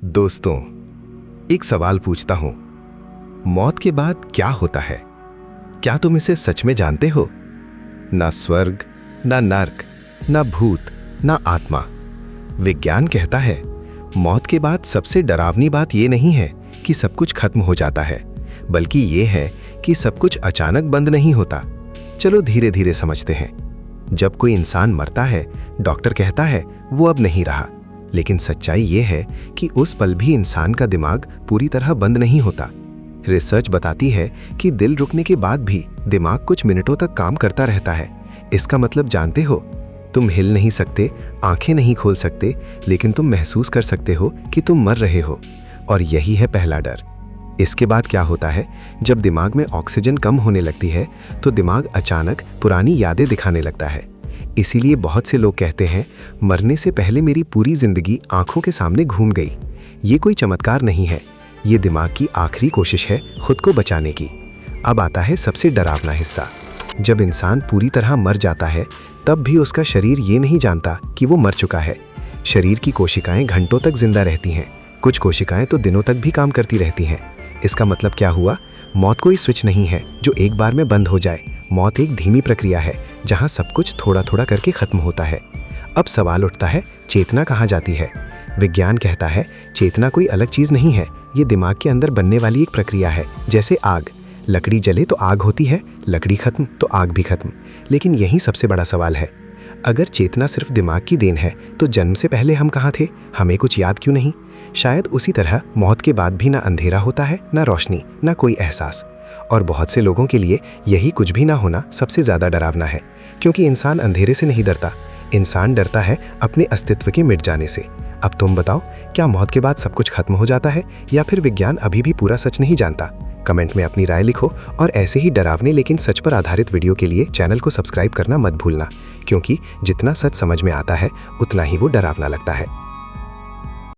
दोस्तों, एक सवाल पूछता हूं, मौत के बाद क्या होता है? क्या तुम इसे सच में जानते हो? ना स्वर्ग, ना नर्क, ना भूत, ना आत्मा। विज्ञान कहता है मौत के बाद सबसे डरावनी बात यह नहीं है कि सब कुछ खत्म हो जाता है, बल्कि यह है कि सब कुछ अचानक बंद नहीं होता। चलो धीरे धीरे समझते हैं। जब कोई इंसान मरता है, डॉक्टर कहता है वो अब नहीं रहा, लेकिन सच्चाई ये है कि उस पल भी इंसान का दिमाग पूरी तरह बंद नहीं होता। रिसर्च बताती है कि दिल रुकने के बाद भी दिमाग कुछ मिनटों तक काम करता रहता है। इसका मतलब जानते हो? तुम हिल नहीं सकते, आंखें नहीं खोल सकते, लेकिन तुम महसूस कर सकते हो कि तुम मर रहे हो। और यही है पहला डर। इसके बाद क्या होता है? जब दिमाग में ऑक्सीजन कम होने लगती है तो दिमाग अचानक पुरानी यादें दिखाने लगता है। इसीलिए बहुत से लोग कहते हैं मरने से पहले मेरी पूरी जिंदगी आंखों के सामने घूम गई। ये कोई चमत्कार नहीं है, ये दिमाग की आखिरी कोशिश है खुद को बचाने की। अब आता है सबसे डरावना हिस्सा। जब इंसान पूरी तरह मर जाता है तब भी उसका शरीर ये नहीं जानता कि वो मर चुका है। शरीर की कोशिकाएं घंटों तक जिंदा रहती हैं, कुछ कोशिकाएं तो दिनों तक भी काम करती रहती हैं। इसका मतलब क्या हुआ? मौत कोई स्विच नहीं है जो एक बार में बंद हो जाए। मौत एक धीमी प्रक्रिया है जहां सब कुछ थोड़ा थोड़ा करके खत्म होता है। अब सवाल उठता है, चेतना कहाँ जाती है? विज्ञान कहता है चेतना कोई अलग चीज नहीं है, ये दिमाग के अंदर बनने वाली एक प्रक्रिया है। जैसे आग, लकड़ी जले तो आग होती है, लकड़ी खत्म तो आग भी खत्म। लेकिन यही सबसे बड़ा सवाल है, अगर चेतना सिर्फ दिमाग की देन है तो जन्म से पहले हम कहाँ थे? हमें कुछ याद क्यों नहीं? शायद उसी तरह मौत के बाद भी ना अंधेरा होता है, ना रोशनी, ना कोई एहसास। और बहुत से लोगों के लिए यही कुछ भी ना होना सबसे ज्यादा डरावना है, क्योंकि इंसान अंधेरे से नहीं डरता, इंसान डरता है अपने अस्तित्व के मिट जाने से। अब तुम बताओ, क्या मौत के बाद सब कुछ खत्म हो जाता है या फिर विज्ञान अभी भी पूरा सच नहीं जानता? कमेंट में अपनी राय लिखो और ऐसे ही डरावने लेकिन सच पर आधारित वीडियो के लिए चैनल को सब्सक्राइब करना मत भूलना, क्योंकि जितना सच समझ में आता है उतना ही वो डरावना लगता है।